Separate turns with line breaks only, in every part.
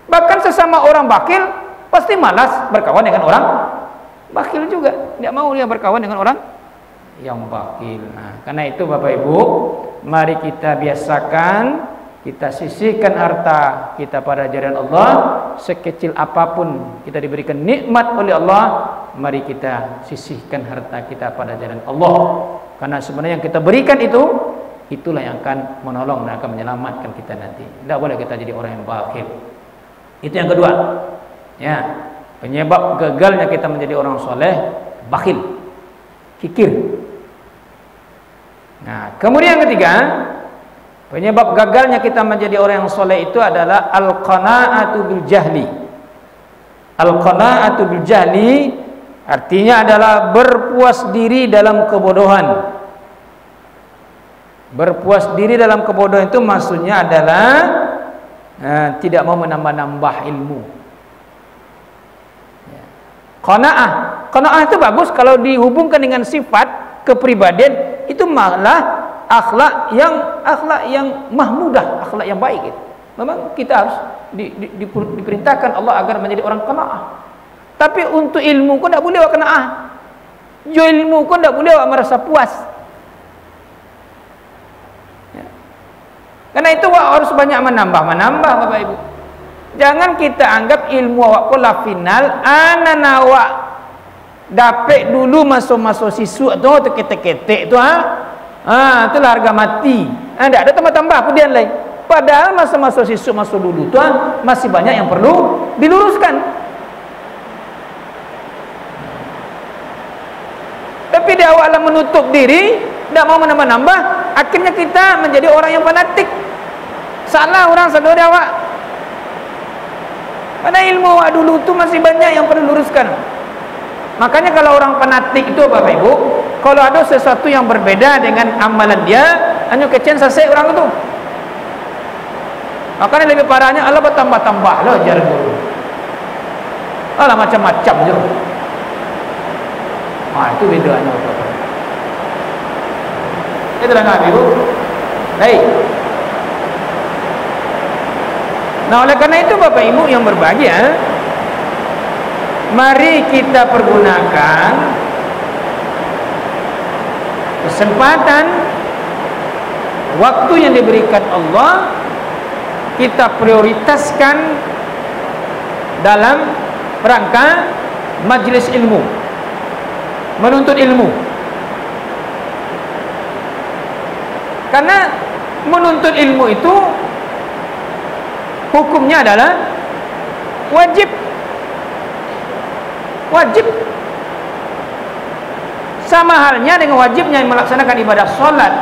Bahkan sesama orang bakhil pasti malas berkawan dengan orang bakhil juga. Tidak mau dia berkawan dengan orang yang bakhil. Nah, karena itu Bapak Ibu, mari kita biasakan, kita sisihkan harta kita pada jalan Allah. Sekecil apapun kita diberikan nikmat oleh Allah, mari kita sisihkan harta kita pada jalan Allah. Karena sebenarnya yang kita berikan itu, itulah yang akan menolong dan akan menyelamatkan kita nanti. Tidak boleh kita jadi orang yang bakhil. Itu yang kedua. Ya, penyebab gagalnya kita menjadi orang soleh, bakhil, kikir. Nah, kemudian yang ketiga, penyebab gagalnya kita menjadi orang yang soleh itu adalah al-qana'atu bil jahli. Al-qana'atu bil jahli artinya adalah berpuas diri dalam kebodohan. Berpuas diri dalam kebodohan itu maksudnya adalah tidak mau menambah-nambah ilmu. Qanaah, qanaah itu bagus kalau dihubungkan dengan sifat kepribadian, itu malah akhlak yang mahmudah, akhlak yang baik itu. Memang kita harus diperintahkan Allah agar menjadi orang qanaah. Tapi untuk ilmu pun tidak boleh awak qanaah. Ilmu pun tidak boleh awak merasa puas. Ya. Karena itu awak harus banyak menambah Bapak Ibu. Jangan kita anggap ilmu awak pula final, anak awak dapat dulu masuk siswa tu ketek-ketek tu itulah harga mati. Tidak ada tambah-tambah kemudian lain. Padahal masa-masa siswa masuk dulu tu masih banyak yang perlu diluruskan. Tapi dia awaklah menutup diri, tidak mau menambah-nambah, akhirnya kita menjadi orang yang fanatik. Salah orang saudara awak. Pada ilmu awak dulu tu masih banyak yang perlu diluruskan. Makanya kalau orang fanatik itu Bapak Ibu, kalau ada sesuatu yang berbeda dengan amalan dia, hanya kecen selesai orang itu. Makanya lebih parahnya Allah bertambah-tambah loh ajar dulu. Allah macam-macam je. Itu bedanya Bapak. Itu dah Ibu. Baik. Nah, oleh karena itu Bapak Ibu yang berbahagia, mari kita pergunakan kesempatan waktu yang diberikan Allah, kita prioritaskan dalam rangka majelis ilmu, menuntut ilmu. Karena menuntut ilmu itu hukumnya adalah wajib. Sama halnya dengan wajibnya melaksanakan ibadah sholat.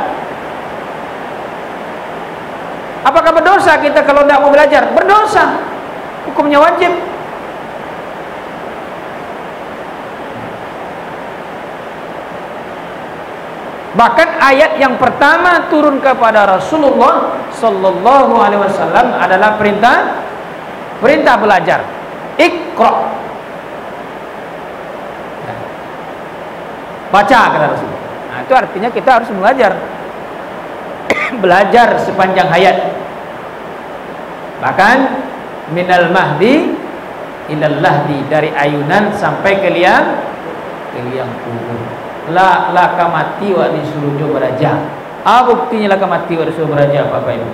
Apakah berdosa kita kalau tidak mau belajar? Berdosa. Hukumnya wajib. Bahkan ayat yang pertama turun kepada Rasulullah sallallahu alaihi wasallam adalah perintah belajar. Iqra. Baca kata Rasul. Nah, itu artinya kita harus belajar. Belajar sepanjang hayat. Bahkan minal mahdi ilal lahdi, dari ayunan sampai ke liang kubur. Laka mati wa disuruh beraja. Buktinya laka mati wa disuruh beraja Bapak Ibu.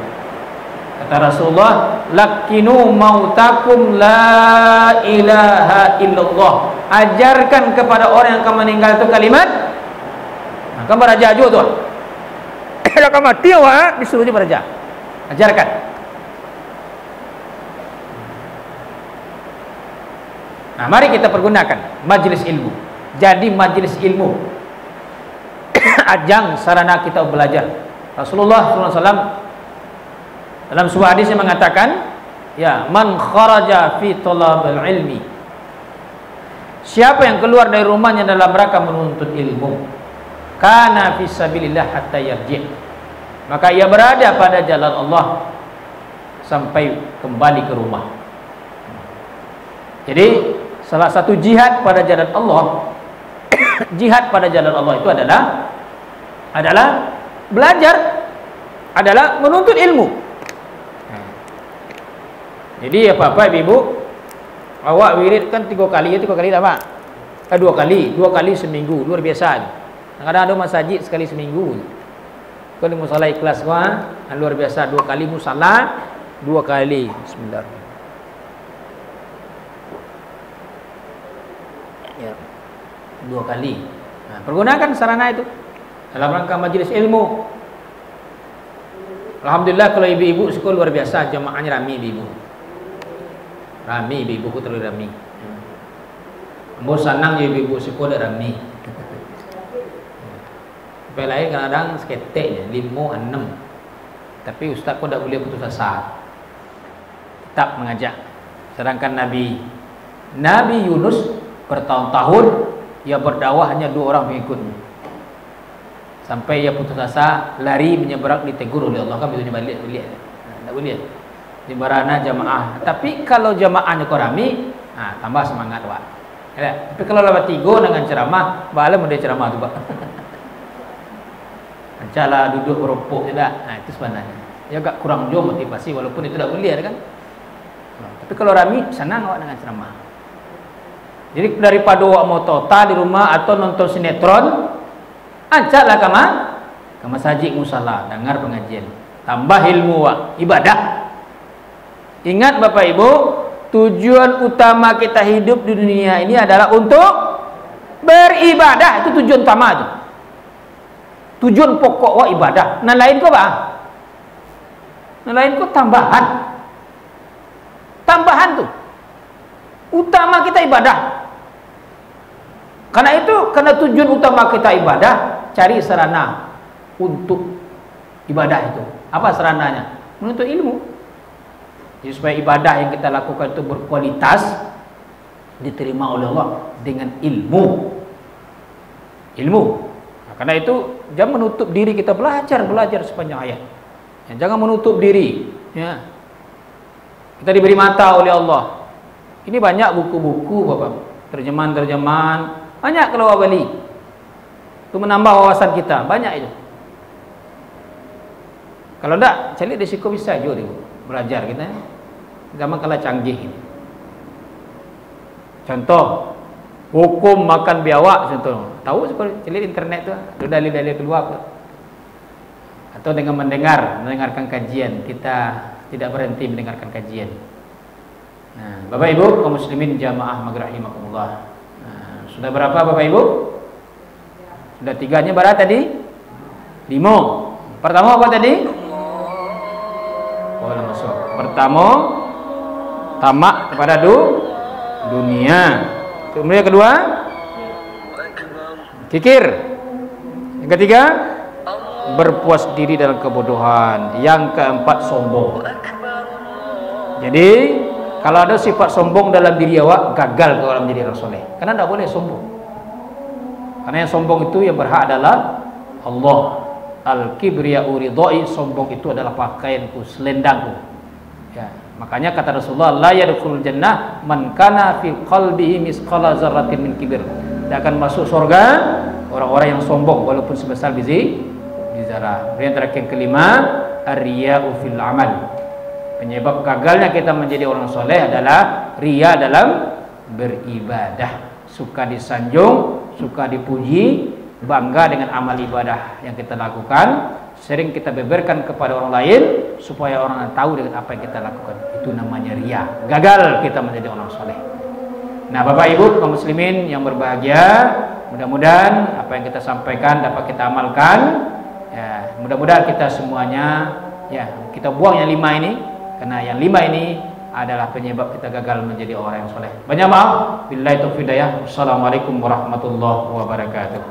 Kata Rasulullah, lakinu mautakum la ilaha illallah. Ajarkan kepada orang yang akan meninggal itu kalimat, maka beraja juga tuh. Laka mati wa disuruh beraja. Ajarkan. Nah, mari kita pergunakan majelis ilmu. Jadi majelis ilmu ajang sarana kita belajar. Rasulullah SAW dalam sebuah hadis yang mengatakan, ya, man kharaja fi talabil ilmi, siapa yang keluar dari rumahnya dalam rangka menuntut ilmu, kana fi sabilillah hatta yarji', maka ia berada pada jalan Allah sampai kembali ke rumah. Jadi salah satu jihad pada jalan Allah jihad pada jalan Allah itu adalah belajar, adalah menuntut ilmu. Jadi apa-apa ibu, awak wirid kan 3 kali, 3 kali tak Pak? 2 kali seminggu, luar biasa. Kadang ada masjid sekali seminggu. Kalau musala ikhlas luar biasa, 2 kali musala, 2 kali. Bismillah. Ya. 2 kali. Nah, pergunakan sarana itu dalam rangka majelis ilmu. Alhamdulillah kalau ibu-ibu suka luar biasa, jamaahnya rami ibu. Rami ibu-ibu terlalu rami. Ambo senang je ibu-ibu suka dah rami. Sampai lain kadang seketek je 5, 6. Tapi ustaz pun tak boleh putus asa. Tetap mengajak. Sedangkan Nabi Yunus bertahun-tahun ia berdakwah hanya 2 orang pengikutnya. Sampai ia putus asa, lari menyeberang, ditegur oleh Allah. Kan bisa balik. Tak boleh. Di barana jamaah. Tapi kalau jamaahnya kau rami, tambah semangat Pak. Ya, tapi kalau lewat 3 dengan ceramah, bala mudah ceramah tu Pak. Ancala duduk beropok tidak. Nah, itu sebenarnya. Ya agak kurang jauh motivasi walaupun itu tak boleh kan. Tapi kalau rami senang awak dengan ceramah. Jadi daripada awak mau total di rumah atau nonton sinetron, ajaklah ke masjid musala, dengar pengajian. Tambah ilmu awak, ibadah. Ingat Bapak Ibu, tujuan utama kita hidup di dunia ini adalah untuk beribadah. Itu tujuan utama itu. Tujuan pokok wa ibadah. Nah lain kok Pak? Nah lain kok tambahan. Tambahan tuh. Utama kita ibadah. Karena tujuan utama kita ibadah, cari sarana untuk ibadah itu. Apa sarananya? Menuntut ilmu. Jadi supaya ibadah yang kita lakukan itu berkualitas, diterima oleh Allah dengan ilmu. Ilmu. Nah, karena itu jangan menutup diri, kita belajar sepanjang hayat. Ya, jangan menutup diri. Ya. Kita diberi mata oleh Allah. Ini banyak buku-buku Bapak, terjemahan-terjemahan, banyak kalau beli. Itu menambah wawasan kita, banyak itu. Kalau enggak, cari risiko bisa juga belajar kita. Zaman kalah canggih ini. Contoh, hukum makan biawak contoh. Tahu seperti cari internet tu, ada dalil-dalil keluar. Atau dengan mendengarkan kajian, kita tidak berhenti mendengarkan kajian. Nah, Bapak Ibu kaum muslimin jamaah maghrib rahimakumullah. Nah, sudah berapa Bapak Ibu? Sudah 3-nya berapa tadi? 5. Pertama apa tadi? Masuk. Pertama, tamak kepada dunia. Kemudian kedua, kikir. Yang ketiga, berpuas diri dalam kebodohan. Yang keempat, sombong. Jadi kalau ada sifat sombong dalam diri awak, gagal kalau menjadi orang soleh. Karena tidak boleh sombong. Karena yang sombong itu yang berhak adalah Allah. Al-kibriya'u ridha'i, sombong itu adalah pakaianku, selendangku. Ya, makanya kata Rasulullah, la yadkhulul jannah man kana fil qalbihi misqala dzarratin min kibir. Dia akan masuk surga orang-orang yang sombong walaupun sebesar biji zarah. Kemudian terakhir yang kelima, ar-riya'u fil amal. Penyebab gagalnya kita menjadi orang soleh adalah riya dalam beribadah. Suka disanjung, suka dipuji, bangga dengan amal ibadah yang kita lakukan, sering kita beberkan kepada orang lain supaya orang tahu dengan apa yang kita lakukan. Itu namanya riya. Gagal kita menjadi orang soleh. Nah, Bapak Ibu kaum muslimin yang berbahagia, mudah-mudahan apa yang kita sampaikan dapat kita amalkan. Ya, mudah-mudahan kita semuanya kita buang yang 5 ini, karena yang 5 ini adalah penyebab kita gagal menjadi orang yang soleh. Banyak maaf. Billahi taufiq hidayah. Wassalamualaikum warahmatullahi wabarakatuh.